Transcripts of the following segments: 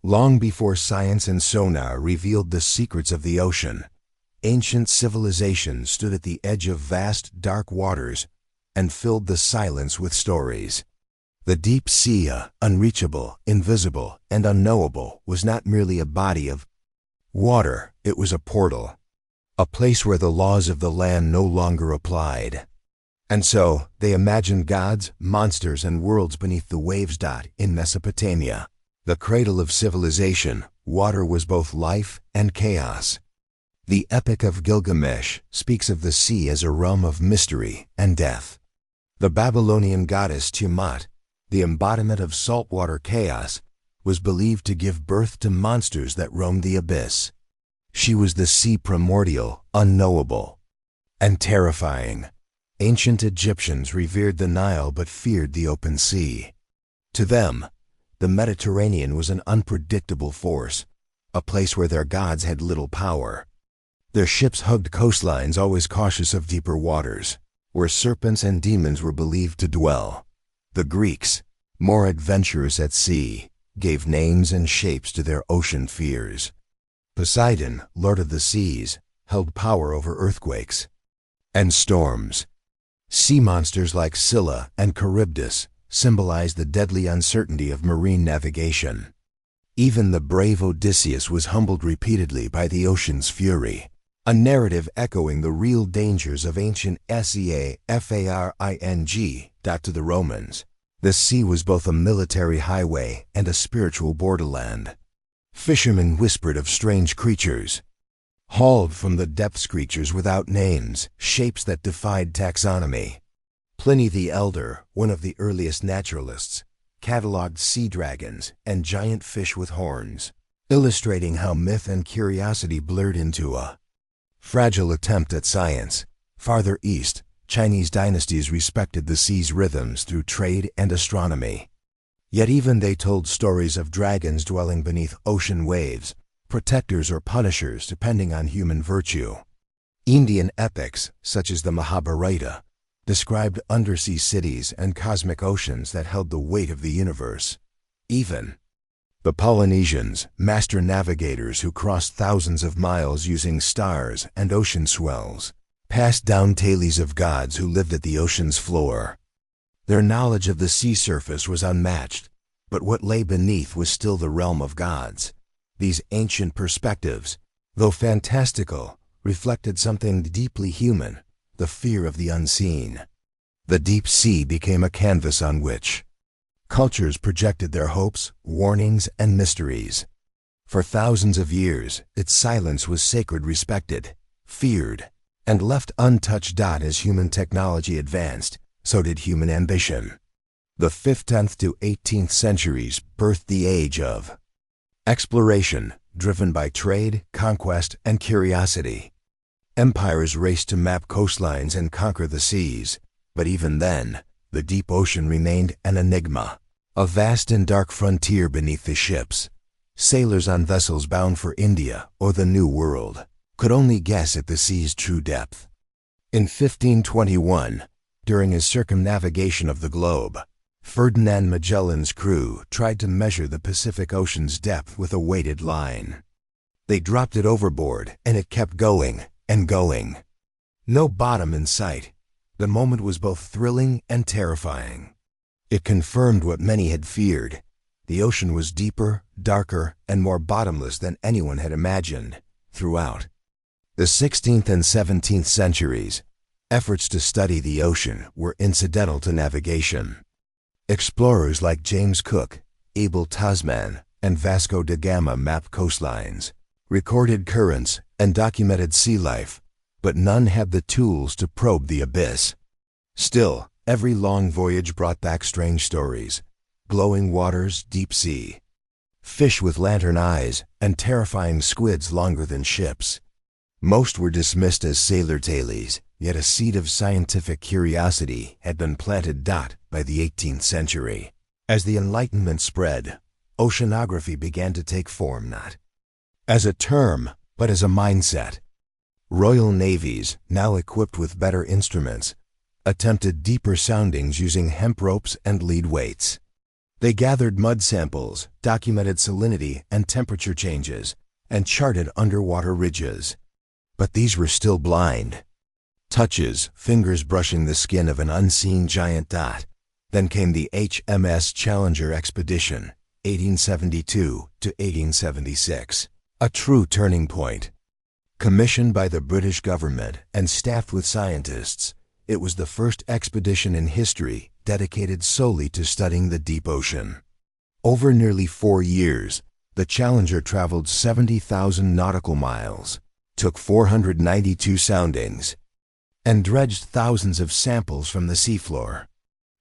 Long before science and sonar revealed the secrets of the ocean, ancient civilizations stood at the edge of vast, dark waters and filled the silence with stories. The deep sea, unreachable, invisible, and unknowable, was not merely a body of water, it was a portal, a place where the laws of the land no longer applied. And so, they imagined gods, monsters, and worlds beneath the waves. In Mesopotamia, the cradle of civilization, water was both life and chaos. The Epic of Gilgamesh speaks of the sea as a realm of mystery and death. The Babylonian goddess Tiamat, the embodiment of saltwater chaos, was believed to give birth to monsters that roamed the abyss. She was the sea primordial, unknowable, and terrifying. Ancient Egyptians revered the Nile but feared the open sea. To them, the Mediterranean was an unpredictable force, a place where their gods had little power. Their ships hugged coastlines, always cautious of deeper waters, where serpents and demons were believed to dwell. The Greeks, more adventurous at sea, gave names and shapes to their ocean fears. Poseidon, lord of the seas, held power over earthquakes and storms. Sea monsters like Scylla and Charybdis symbolized the deadly uncertainty of marine navigation. Even the brave Odysseus was humbled repeatedly by the ocean's fury, a narrative echoing the real dangers of ancient faring. To the Romans, the sea was both a military highway and a spiritual borderland. Fishermen whispered of strange creatures, hauled from the depths, creatures without names, shapes that defied taxonomy. Pliny the Elder, one of the earliest naturalists, cataloged sea dragons and giant fish with horns, illustrating how myth and curiosity blurred into a fragile attempt at science. Farther east, Chinese dynasties respected the sea's rhythms through trade and astronomy. Yet even they told stories of dragons dwelling beneath ocean waves, protectors or punishers depending on human virtue. Indian epics, such as the Mahabharata, described undersea cities and cosmic oceans that held the weight of the universe. Even the Polynesians, master navigators who crossed thousands of miles using stars and ocean swells, passed down tales of gods who lived at the ocean's floor. Their knowledge of the sea surface was unmatched, but what lay beneath was still the realm of gods. These ancient perspectives, though fantastical, reflected something deeply human, the fear of the unseen. The deep sea became a canvas on which cultures projected their hopes, warnings, and mysteries. For thousands of years, its silence was sacred, respected, feared, and left untouched. As human technology advanced, so did human ambition. The 15th to 18th centuries birthed the age of exploration, driven by trade, conquest, and curiosity. Empires raced to map coastlines and conquer the seas, but even then, the deep ocean remained an enigma, a vast and dark frontier beneath the ships. Sailors on vessels bound for India or the New World could only guess at the sea's true depth. In 1521, during his circumnavigation of the globe, Ferdinand Magellan's crew tried to measure the Pacific Ocean's depth with a weighted line. They dropped it overboard, and it kept going and going. No bottom in sight. The moment was both thrilling and terrifying. It confirmed what many had feared. The ocean was deeper, darker, and more bottomless than anyone had imagined. Throughout the 16th and 17th centuries, efforts to study the ocean were incidental to navigation. Explorers like James Cook, Abel Tasman, and Vasco da Gama mapped coastlines, recorded currents, and documented sea life, but none had the tools to probe the abyss. Still, every long voyage brought back strange stories: glowing waters, deep sea, fish with lantern eyes, and terrifying squids longer than ships. Most were dismissed as sailor tales, yet a seed of scientific curiosity had been planted. By the 18th century, as the Enlightenment spread, oceanography began to take form not as a term, but as a mindset. Royal navies, now equipped with better instruments, attempted deeper soundings using hemp ropes and lead weights. They gathered mud samples, documented salinity and temperature changes, and charted underwater ridges. But these were still blind. Touches, fingers brushing the skin of an unseen giant dot. Then came the HMS Challenger expedition, 1872 to 1876, a true turning point. Commissioned by the British government and staffed with scientists, it was the first expedition in history dedicated solely to studying the deep ocean. Over nearly 4 years, the Challenger traveled 70,000 nautical miles, took 492 soundings, and dredged thousands of samples from the seafloor.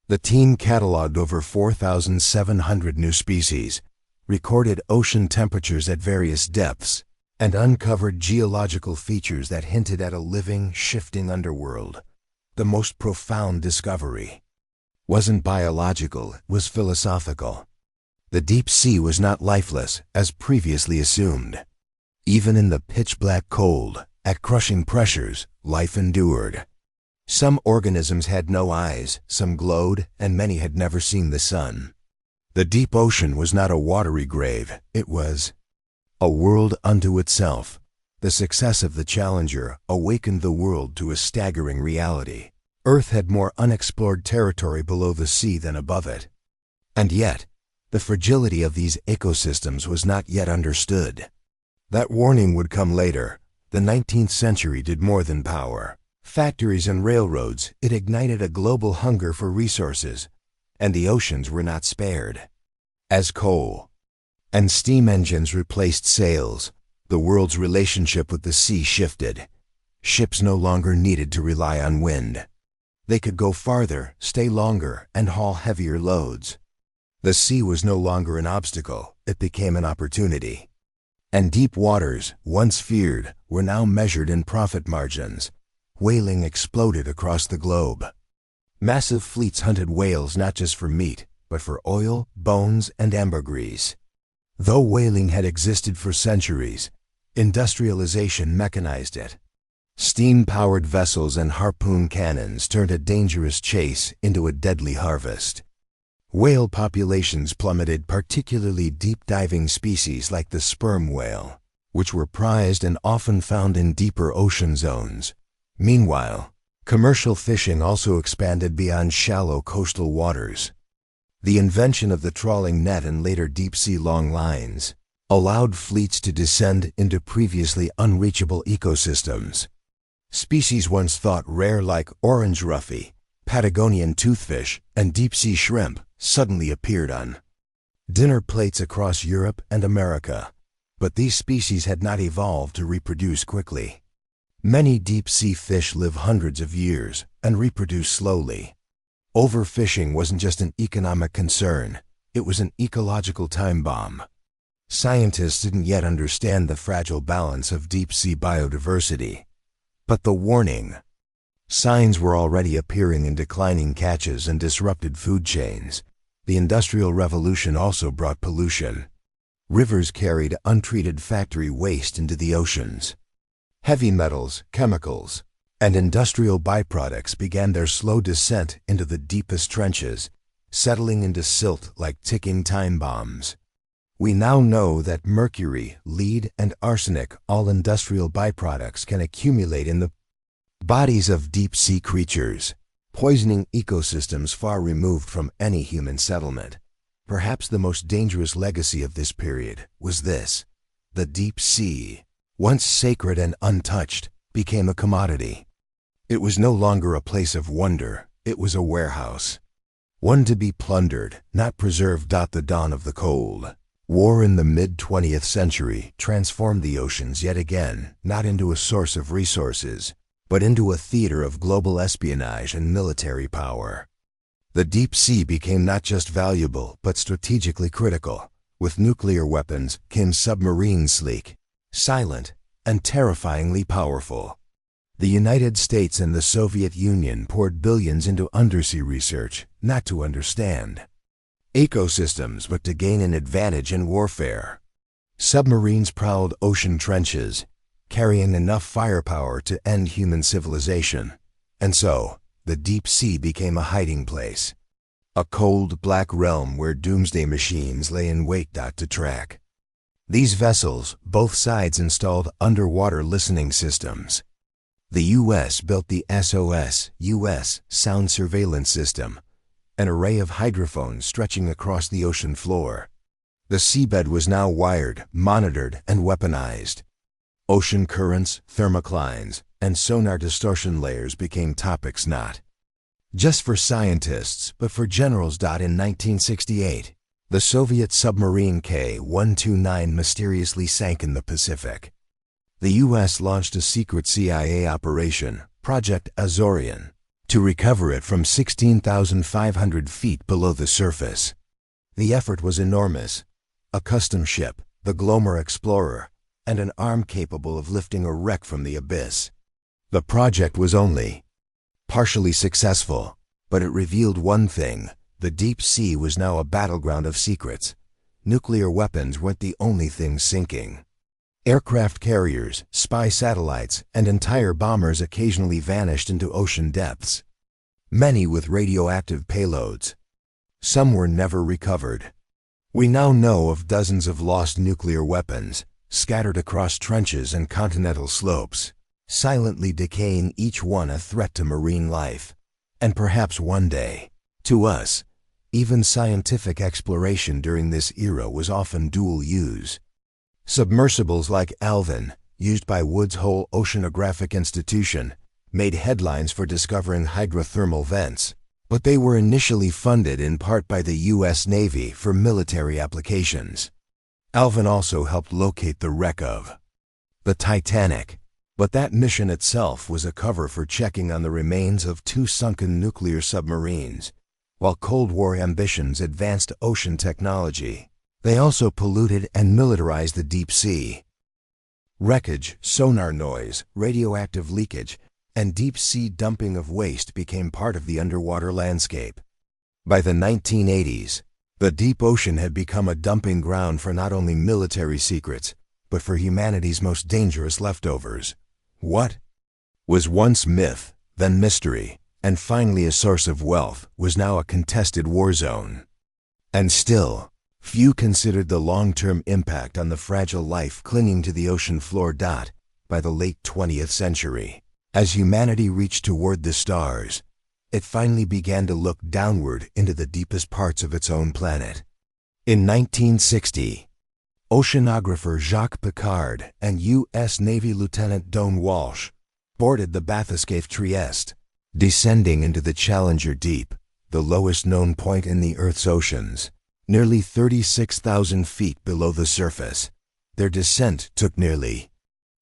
The team cataloged over 4,700 new species, recorded ocean temperatures at various depths, and uncovered geological features that hinted at a living, shifting underworld. The most profound discovery wasn't biological, it was philosophical. The deep sea was not lifeless, as previously assumed. Even in the pitch-black cold, at crushing pressures, life endured. Some organisms had no eyes, some glowed, and many had never seen the sun. The deep ocean was not a watery grave, it was a world unto itself. The success of the Challenger awakened the world to a staggering reality. Earth had more unexplored territory below the sea than above it. And yet, the fragility of these ecosystems was not yet understood. That warning would come later. The 19th century did more than power. Factories and railroads, it ignited a global hunger for resources, and the oceans were not spared. As coal and steam engines replaced sails, the world's relationship with the sea shifted. Ships no longer needed to rely on wind. They could go farther, stay longer, and haul heavier loads. The sea was no longer an obstacle, it became an opportunity. And deep waters, once feared, were now measured in profit margins. Whaling exploded across the globe. Massive fleets hunted whales not just for meat, but for oil, bones, and ambergris. Though whaling had existed for centuries, industrialization mechanized it. Steam-powered vessels and harpoon cannons turned a dangerous chase into a deadly harvest. Whale populations plummeted, particularly deep-diving species like the sperm whale, which were prized and often found in deeper ocean zones. Meanwhile, commercial fishing also expanded beyond shallow coastal waters. The invention of the trawling net and later deep-sea long lines allowed fleets to descend into previously unreachable ecosystems. Species once thought rare like orange roughy, Patagonian toothfish, and deep-sea shrimp suddenly appeared on dinner plates across Europe and America. But these species had not evolved to reproduce quickly. Many deep-sea fish live hundreds of years and reproduce slowly. Overfishing wasn't just an economic concern, it was an ecological time bomb. Scientists didn't yet understand the fragile balance of deep-sea biodiversity. But the warning signs were already appearing in declining catches and disrupted food chains. The Industrial Revolution also brought pollution. Rivers carried untreated factory waste into the oceans. Heavy metals, chemicals, and industrial byproducts began their slow descent into the deepest trenches, settling into silt like ticking time bombs. We now know that mercury, lead, and arsenic, all industrial byproducts, can accumulate in the bodies of deep-sea creatures, poisoning ecosystems far removed from any human settlement. Perhaps the most dangerous legacy of this period was this: the deep sea, once sacred and untouched, became a commodity. It was no longer a place of wonder, it was a warehouse. One to be plundered, not preserved. The dawn of the cold war in the mid-20th century transformed the oceans yet again, not into a source of resources, but into a theater of global espionage and military power. The deep sea became not just valuable, but strategically critical. With nuclear weapons came submarines, sleek, silent, and terrifyingly powerful. The United States and the Soviet Union poured billions into undersea research, not to understand ecosystems, but to gain an advantage in warfare. Submarines prowled ocean trenches, carrying enough firepower to end human civilization. And so, the deep sea became a hiding place. a cold, black realm where doomsday machines lay in wait. To track these vessels, both sides installed underwater listening systems. The U.S. built the SOS U.S. Sound Surveillance System, an array of hydrophones stretching across the ocean floor. The seabed was now wired, monitored, and weaponized. Ocean currents, thermoclines, and sonar distortion layers became topics not just for scientists, but for generals. In 1968, the Soviet submarine K-129 mysteriously sank in the Pacific. The U.S. launched a secret CIA operation, Project Azorian, to recover it from 16,500 feet below the surface. The effort was enormous. A custom ship, the Glomar Explorer, and an arm capable of lifting a wreck from the abyss. The project was only partially successful, but it revealed one thing: the deep sea was now a battleground of secrets. Nuclear weapons weren't the only things sinking. Aircraft carriers, spy satellites, and entire bombers occasionally vanished into ocean depths, many with radioactive payloads. Some were never recovered. We now know of dozens of lost nuclear weapons, scattered across trenches and continental slopes, silently decaying, each one a threat to marine life. And perhaps one day, to us, even scientific exploration during this era was often dual use. Submersibles like Alvin, used by Woods Hole Oceanographic Institution, made headlines for discovering hydrothermal vents, but they were initially funded in part by the U.S. Navy for military applications. Alvin also helped locate the wreck of the Titanic, but that mission itself was a cover for checking on the remains of 2 sunken nuclear submarines. While Cold War ambitions advanced ocean technology, they also polluted and militarized the deep sea. Wreckage, sonar noise, radioactive leakage, and deep-sea dumping of waste became part of the underwater landscape. By the 1980s, the deep ocean had become a dumping ground for not only military secrets, but for humanity's most dangerous leftovers. What was once myth, then mystery, and finally a source of wealth, was now a contested war zone. And still, few considered the long-term impact on the fragile life clinging to the ocean floor. By the late 20th century, as humanity reached toward the stars, it finally began to look downward into the deepest parts of its own planet. In 1960, oceanographer Jacques Piccard and U.S. Navy Lieutenant Don Walsh boarded the bathyscaphe Trieste, descending into the Challenger Deep, the lowest known point in the Earth's oceans, nearly 36,000 feet below the surface. Their descent took nearly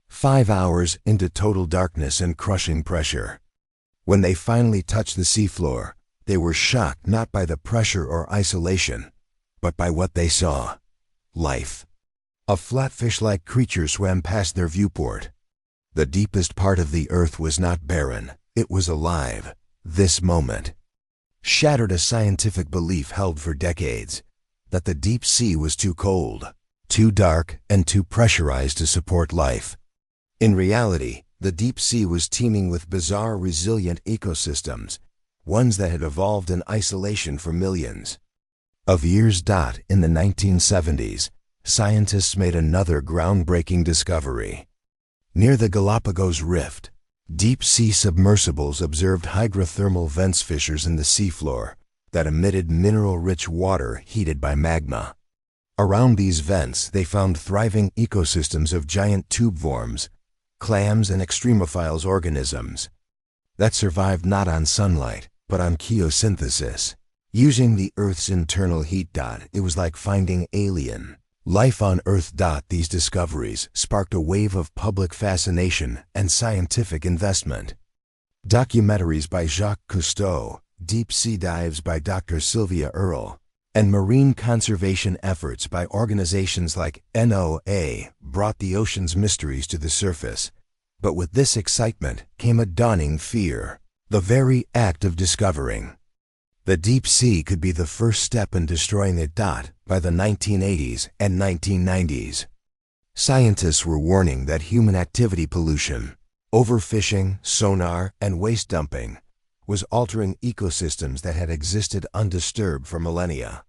5 hours into total darkness and crushing pressure. When they finally touched the seafloor, they were shocked not by the pressure or isolation, but by what they saw: life. A flatfish-like creature swam past their viewport. The deepest part of the Earth was not barren, it was alive. This moment shattered a scientific belief held for decades, that the deep sea was too cold, too dark, and too pressurized to support life. In reality, the deep sea was teeming with bizarre, resilient ecosystems, ones that had evolved in isolation for millions of years. In the 1970s, scientists made another groundbreaking discovery. Near the Galapagos Rift, deep-sea submersibles observed hydrothermal vents, fissures in the seafloor that emitted mineral-rich water heated by magma. Around these vents, they found thriving ecosystems of giant tubeworms, clams, and extremophiles organisms that survived not on sunlight, but on chemosynthesis. Using the Earth's internal heat. It was like finding alien life on Earth. These discoveries sparked a wave of public fascination and scientific investment. Documentaries by Jacques Cousteau, deep sea dives by Dr. Sylvia Earle, and marine conservation efforts by organizations like NOAA brought the ocean's mysteries to the surface. But with this excitement came a dawning fear: the very act of discovering the deep sea could be the first step in destroying it. By the 1980s and 1990s, scientists were warning that human activity, pollution, overfishing, sonar, and waste dumping was altering ecosystems that had existed undisturbed for millennia.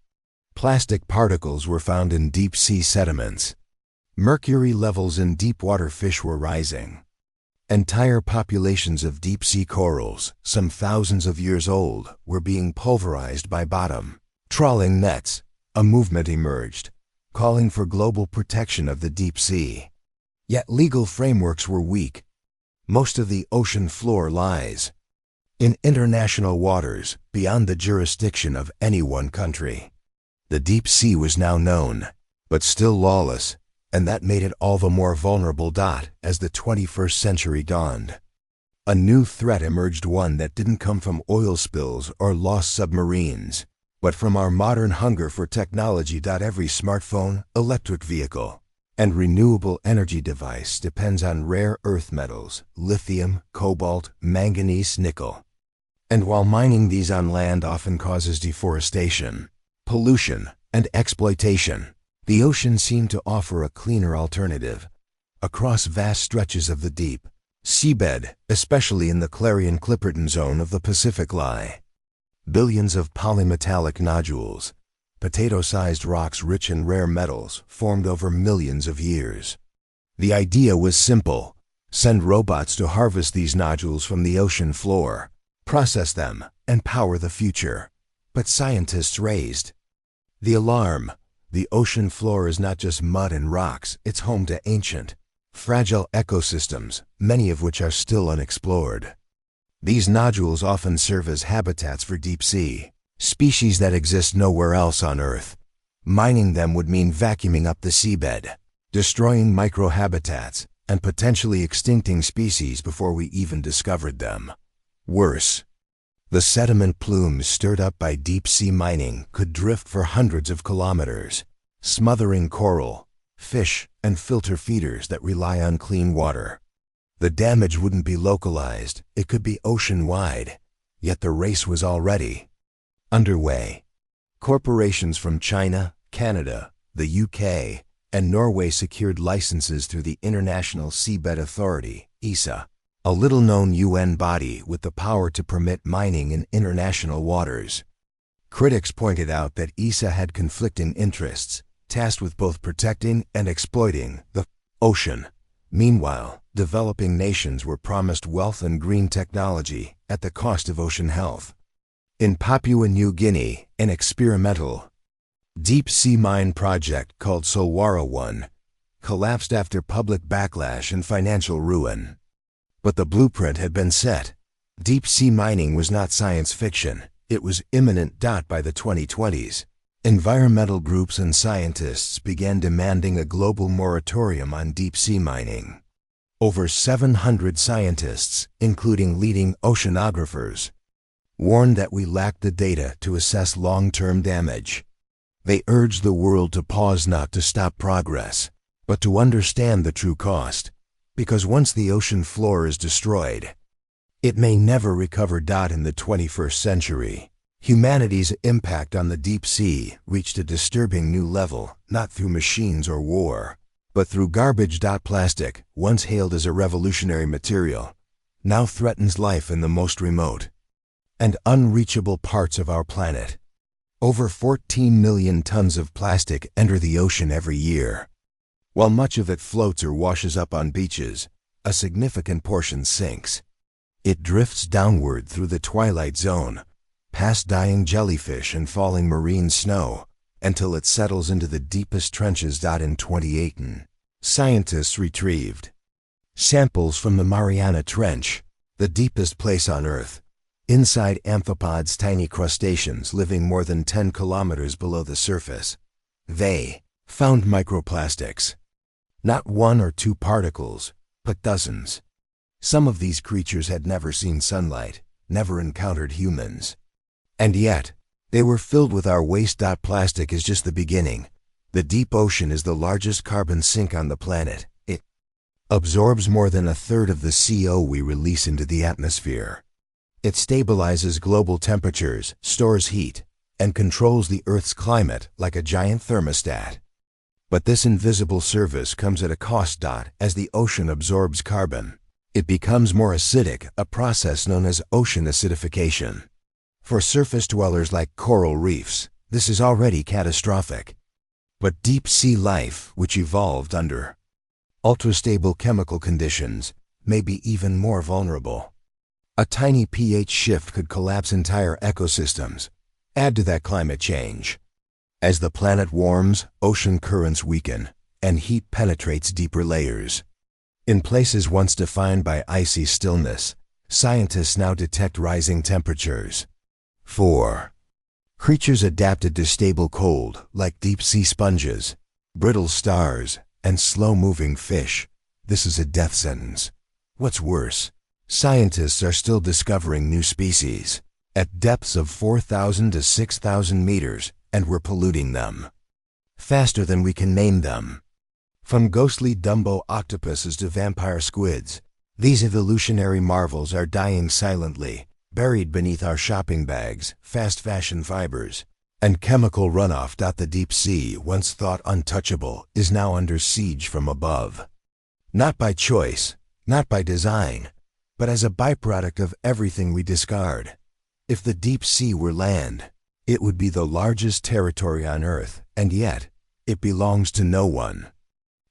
Plastic particles were found in deep-sea sediments. Mercury levels in deep-water fish were rising. Entire populations of deep-sea corals, some thousands of years old, were being pulverized by bottom trawling nets. A movement emerged, calling for global protection of the deep sea. Yet legal frameworks were weak. Most of the ocean floor lies in international waters beyond the jurisdiction of any one country. The deep sea was now known, but still lawless, and that made it all the more vulnerable. As the 21st century dawned, a new threat emerged, one that didn't come from oil spills or lost submarines, but from our modern hunger for technology. Every smartphone, electric vehicle, and renewable energy device depends on rare earth metals, lithium, cobalt, manganese, nickel. And while mining these on land often causes deforestation, pollution, and exploitation, the ocean seemed to offer a cleaner alternative. Across vast stretches of the deep seabed, especially in the Clarion-Clipperton zone of the Pacific, lie billions of polymetallic nodules, potato-sized rocks rich in rare metals formed over millions of years. The idea was simple: send robots to harvest these nodules from the ocean floor, process them, and power the future. But scientists raised the alarm. The ocean floor is not just mud and rocks, it's home to ancient, fragile ecosystems, many of which are still unexplored. These nodules often serve as habitats for deep-sea species that exist nowhere else on Earth. Mining them would mean vacuuming up the seabed, destroying microhabitats, and potentially extincting species before we even discovered them. Worse, the sediment plumes stirred up by deep-sea mining could drift for hundreds of kilometers, smothering coral, fish, and filter feeders that rely on clean water. The damage wouldn't be localized, it could be ocean-wide, yet the race was already underway. Corporations from China, Canada, the UK, and Norway secured licenses through the International Seabed Authority, ESA, a little-known UN body with the power to permit mining in international waters. Critics pointed out that ESA had conflicting interests, tasked with both protecting and exploiting the ocean. Meanwhile, developing nations were promised wealth and green technology at the cost of ocean health. In Papua New Guinea, an experimental deep-sea mine project called Solwara 1 collapsed after public backlash and financial ruin. But the blueprint had been set. Deep-sea mining was not science fiction, it was imminent. By the 2020s, environmental groups and scientists began demanding a global moratorium on deep-sea mining. Over 700 scientists, including leading oceanographers, warned that we lacked the data to assess long-term damage. They urged the world to pause, not to stop progress, but to understand the true cost, because once the ocean floor is destroyed, it may never recover. In the 21st century, humanity's impact on the deep sea reached a disturbing new level, not through machines or war, but through garbage. Plastic, once hailed as a revolutionary material, now threatens life in the most remote and unreachable parts of our planet. Over 14 million tons of plastic enter the ocean every year. While much of it floats or washes up on beaches, a significant portion sinks. It drifts downward through the twilight zone, past dying jellyfish and falling marine snow, until it settles into the deepest trenches. In 2018, scientists retrieved samples from the Mariana Trench, the deepest place on Earth. Inside amphipods, tiny crustaceans living more than 10 kilometers below the surface. They found microplastics. Not one or two particles, but dozens. Some of these creatures had never seen sunlight, never encountered humans. And yet, they were filled with our waste. Plastic is just the beginning. The deep ocean is the largest carbon sink on the planet. It absorbs more than a third of the CO we release into the atmosphere. It stabilizes global temperatures, stores heat, and controls the Earth's climate like a giant thermostat. But this invisible service comes at a cost. As the ocean absorbs carbon, It becomes more acidic, a process known as ocean acidification. For surface dwellers like coral reefs, this is already catastrophic. But deep-sea life, which evolved under ultra-stable chemical conditions, may be even more vulnerable. A tiny pH shift could collapse entire ecosystems. Add to that climate change. As the planet warms, ocean currents weaken, and heat penetrates deeper layers. In places once defined by icy stillness, scientists now detect rising temperatures. 4. Creatures adapted to stable cold, like deep-sea sponges, brittle stars, and slow-moving fish. This is a death sentence. What's worse, scientists are still discovering new species at depths of 4,000 to 6,000 meters, and we're polluting them faster than we can name them. From ghostly Dumbo octopuses to vampire squids, these evolutionary marvels are dying silently, buried beneath our shopping bags, fast fashion fibers, and chemical runoff. The deep sea, once thought untouchable, is now under siege from above. Not by choice, not by design, but as a byproduct of everything we discard. If the deep sea were land, it would be the largest territory on Earth, and yet, it belongs to no one.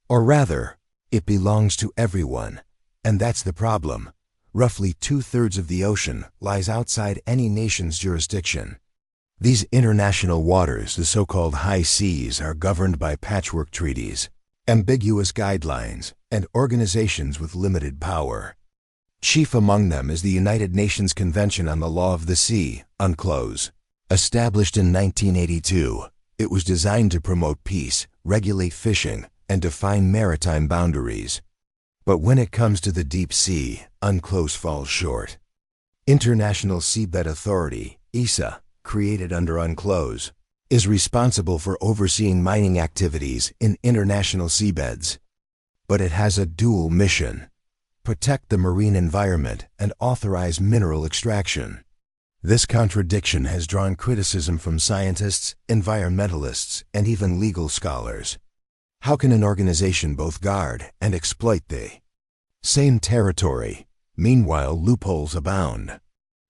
Or rather, it belongs to everyone, and that's the problem. Roughly 2/3 of the ocean lies outside any nation's jurisdiction. These international waters, the so-called high seas, are governed by patchwork treaties, ambiguous guidelines, and organizations with limited power. Chief among them is the United Nations Convention on the Law of the Sea, UNCLOS. Established in 1982, it was designed to promote peace, regulate fishing, and define maritime boundaries. But when it comes to the deep sea, UNCLOS falls short. International Seabed Authority, ISA, created under UNCLOS, is responsible for overseeing mining activities in international seabeds. But it has a dual mission: protect the marine environment and authorize mineral extraction. This contradiction has drawn criticism from scientists, environmentalists, and even legal scholars. How can an organization both guard and exploit the same territory? Meanwhile, loopholes abound.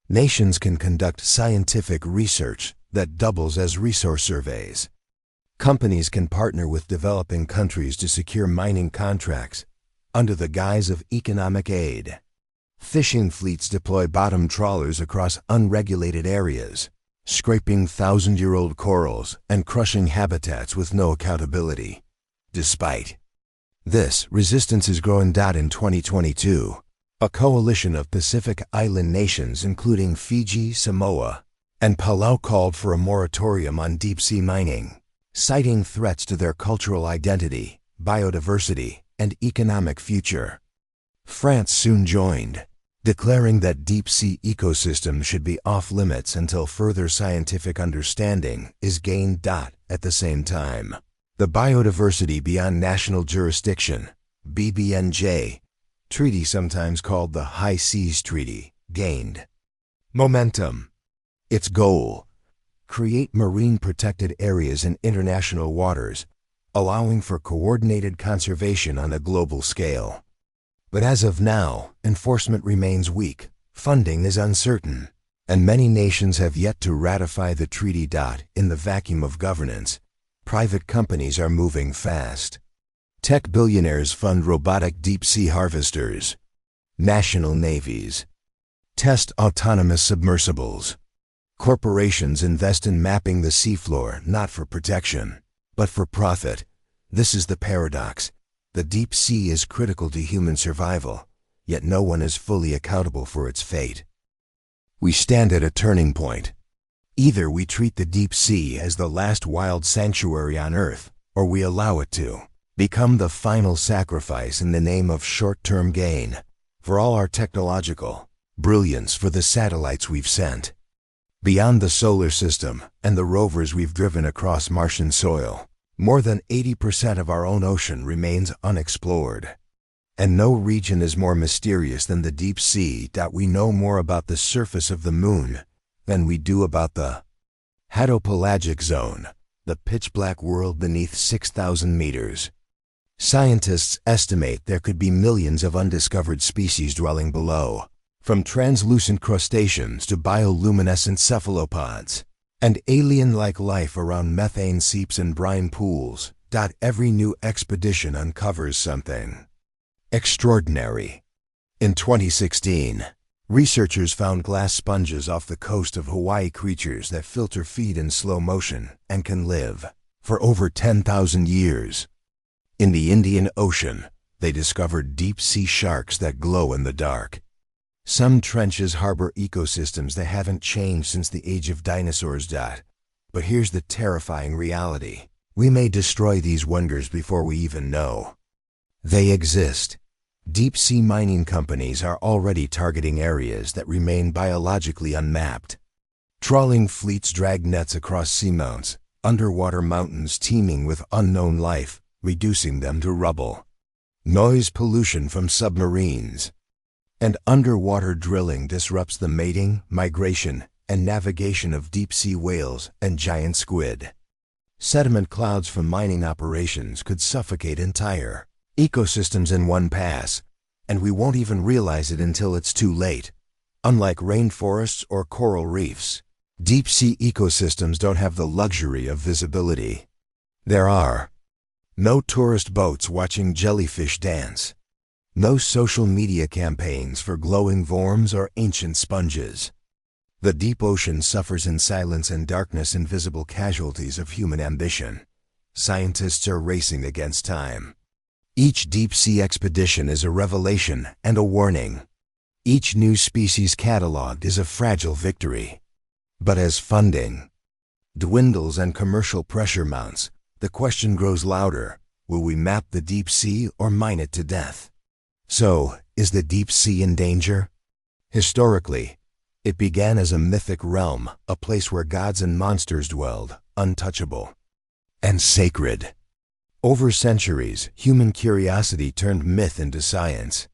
Nations can conduct scientific research that doubles as resource surveys. Companies can partner with developing countries to secure mining contracts under the guise of economic aid. Fishing fleets deploy bottom trawlers across unregulated areas, scraping thousand-year-old corals and crushing habitats with no accountability. Despite this, resistance is growing. In 2022, a coalition of Pacific Island nations, including Fiji, Samoa, and Palau, called for a moratorium on deep-sea mining, citing threats to their cultural identity, biodiversity, and economic future. France soon joined, declaring that deep-sea ecosystems should be off-limits until further scientific understanding is gained. At the same time, the Biodiversity Beyond National Jurisdiction, BBNJ, treaty, sometimes called the High Seas Treaty, gained momentum. Its goal: create marine protected areas in international waters, allowing for coordinated conservation on a global scale. But as of now, enforcement remains weak, funding is uncertain, and many nations have yet to ratify the treaty. In the vacuum of governance, private companies are moving fast. Tech billionaires fund robotic deep-sea harvesters. National navies test autonomous submersibles. Corporations invest in mapping the seafloor, not for protection, but for profit. This is the paradox. The deep sea is critical to human survival, yet no one is fully accountable for its fate. We stand at a turning point. Either we treat the deep sea as the last wild sanctuary on Earth, or we allow it to become the final sacrifice in the name of short-term gain. For all our technological brilliance, for the satellites we've sent beyond the solar system and the rovers we've driven across Martian soil, more than 80% of our own ocean remains unexplored. And no region is more mysterious than the deep sea. We know more about the surface of the moon than we do about the hadopelagic zone, the pitch-black world beneath 6,000 meters. Scientists estimate there could be millions of undiscovered species dwelling below, from translucent crustaceans to bioluminescent cephalopods, and alien-like life around methane seeps and brine pools. Every new expedition uncovers something extraordinary. In 2016, researchers found glass sponges off the coast of Hawaii, creatures that filter feed in slow motion and can live for over 10,000 years. In the Indian Ocean, they discovered deep-sea sharks that glow in the dark. Some trenches harbor ecosystems that haven't changed since the age of dinosaurs. But here's the terrifying reality. We may destroy these wonders before we even know they exist. Deep-sea mining companies are already targeting areas that remain biologically unmapped. Trawling fleets drag nets across seamounts, underwater mountains teeming with unknown life, reducing them to rubble. Noise pollution from submarines and underwater drilling disrupts the mating, migration, and navigation of deep-sea whales and giant squid. Sediment clouds from mining operations could suffocate entire ecosystems in one pass, and we won't even realize it until it's too late. Unlike rainforests or coral reefs, deep-sea ecosystems don't have the luxury of visibility. There are no tourist boats watching jellyfish dance, no social media campaigns for glowing worms or ancient sponges. The deep ocean suffers in silence and darkness, invisible casualties of human ambition. Scientists are racing against time. Each deep-sea expedition is a revelation and a warning. Each new species cataloged is a fragile victory. But as funding dwindles and commercial pressure mounts, the question grows louder: will we map the deep sea or mine it to death? So, is the deep sea in danger? Historically, it began as a mythic realm, a place where gods and monsters dwelled, untouchable and sacred. Over centuries, human curiosity turned myth into science.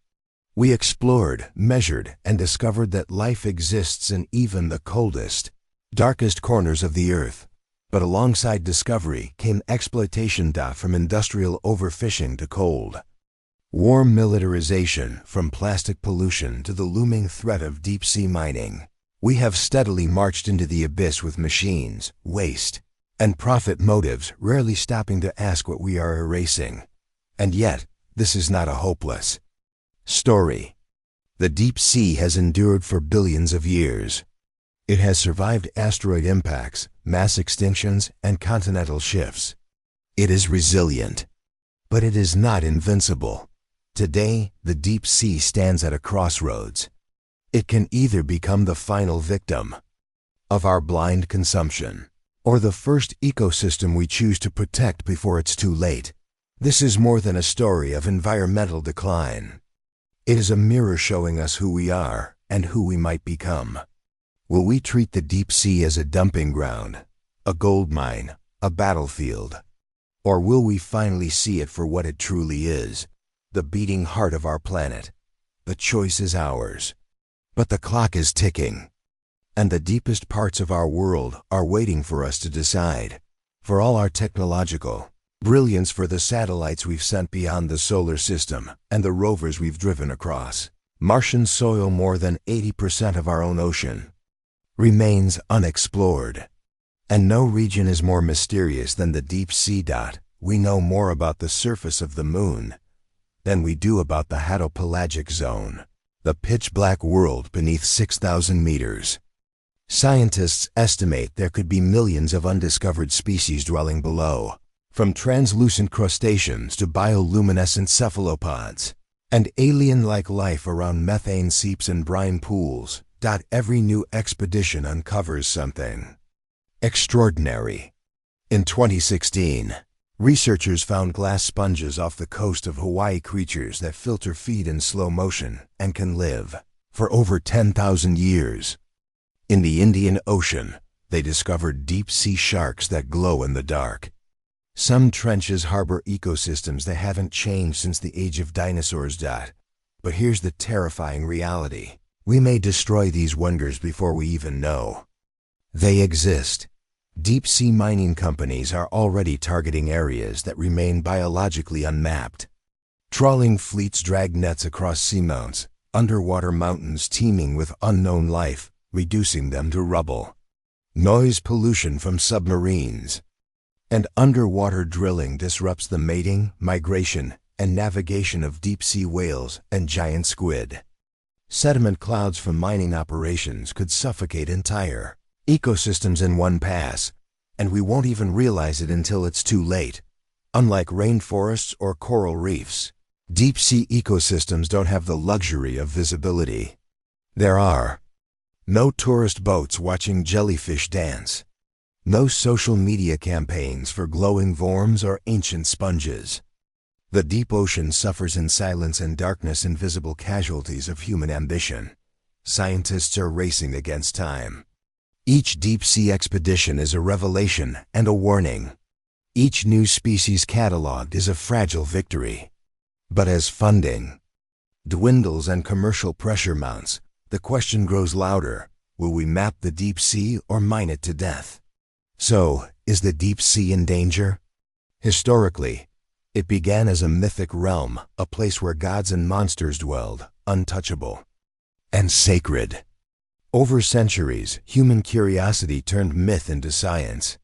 We explored, measured, and discovered that life exists in even the coldest, darkest corners of the earth. But alongside discovery came exploitation, from industrial overfishing to cold war militarization, from plastic pollution to the looming threat of deep-sea mining. We have steadily marched into the abyss with machines, waste, and profit motives, rarely stopping to ask what we are erasing. And yet, this is not a hopeless story. The deep sea has endured for billions of years. It has survived asteroid impacts, mass extinctions, and continental shifts. It is resilient, but it is not invincible. Today, the deep sea stands at a crossroads. It can either become the final victim of our blind consumption, or the first ecosystem we choose to protect before it's too late. This is more than a story of environmental decline. It is a mirror showing us who we are and who we might become. Will we treat the deep sea as a dumping ground, a gold mine, a battlefield? Or will we finally see it for what it truly is, the beating heart of our planet? The choice is ours. But the clock is ticking, and the deepest parts of our world are waiting for us to decide. For all our technological brilliance, for the satellites we've sent beyond the solar system and the rovers we've driven across Martian soil, more than 80% of our own ocean remains unexplored. And no region is more mysterious than the deep sea. We know more about the surface of the moon than we do about the hadopelagic zone, the pitch-black world beneath 6,000 meters. Scientists estimate there could be millions of undiscovered species dwelling below, from translucent crustaceans to bioluminescent cephalopods, and alien-like life around methane seeps and brine pools. Every new expedition uncovers something extraordinary. In 2016, researchers found glass sponges off the coast of Hawaii, creatures that filter feed in slow motion and can live for over 10,000 years. In the Indian Ocean, they discovered deep-sea sharks that glow in the dark. Some trenches harbor ecosystems that haven't changed since the age of dinosaurs. But here's the terrifying reality. We may destroy these wonders before we even know they exist. Deep-sea mining companies are already targeting areas that remain biologically unmapped. Trawling fleets drag nets across seamounts, underwater mountains teeming with unknown life, reducing them to rubble. Noise pollution from submarines and underwater drilling disrupts the mating, migration, and navigation of deep-sea whales and giant squid. Sediment clouds from mining operations could suffocate entire ecosystems in one pass, and we won't even realize it until it's too late. Unlike rainforests or coral reefs, deep-sea ecosystems don't have the luxury of visibility. There are no tourist boats watching jellyfish dance, no social media campaigns for glowing worms or ancient sponges. The deep ocean suffers in silence and darkness, invisible casualties of human ambition. Scientists are racing against time. Each deep-sea expedition is a revelation and a warning. Each new species cataloged is a fragile victory. But as funding dwindles and commercial pressure mounts, the question grows louder: will we map the deep sea or mine it to death? So, is the deep sea in danger? Historically, it began as a mythic realm, a place where gods and monsters dwelled, untouchable and sacred. Over centuries, human curiosity turned myth into science.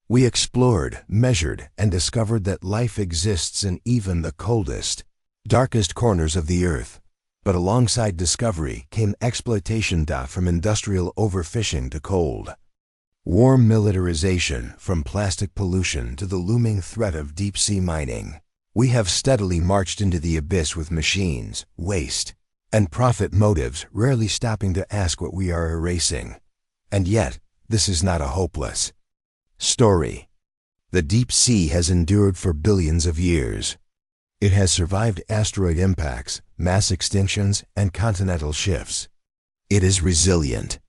We explored, measured, and discovered that life exists in even the coldest, darkest corners of the earth. But alongside discovery came exploitation, from industrial overfishing to cold war militarization, from plastic pollution to the looming threat of deep-sea mining. We have steadily marched into the abyss with machines, waste, and profit motives, rarely stopping to ask what we are erasing. And yet, this is not a hopeless story. The deep sea has endured for billions of years. It has survived asteroid impacts, mass extinctions, and continental shifts. It is resilient,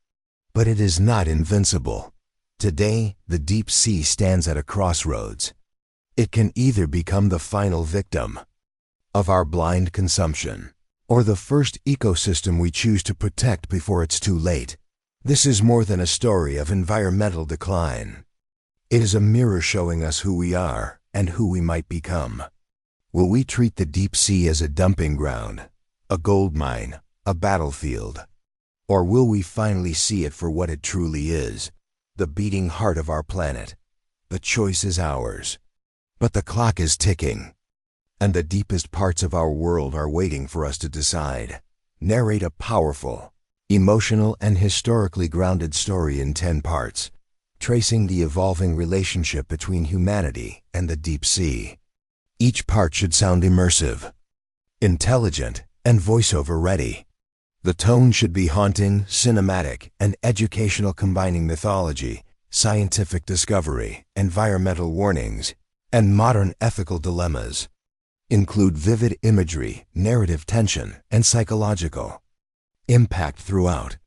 but it is not invincible. Today, the deep sea stands at a crossroads. It can either become the final victim of our blind consumption, or the first ecosystem we choose to protect before it's too late. This is more than a story of environmental decline. It is a mirror showing us who we are and who we might become. Will we treat the deep sea as a dumping ground, a gold mine, a battlefield? Or will we finally see it for what it truly is, the beating heart of our planet? The choice is ours. But the clock is ticking, and the deepest parts of our world are waiting for us to decide. Narrate a powerful, emotional, and historically grounded story in 10 parts, tracing the evolving relationship between humanity and the deep sea. Each part should sound immersive, intelligent, and voiceover ready. The tone should be haunting, cinematic, and educational, combining mythology, scientific discovery, environmental warnings, and modern ethical dilemmas. Include vivid imagery, narrative tension, and psychological impact throughout.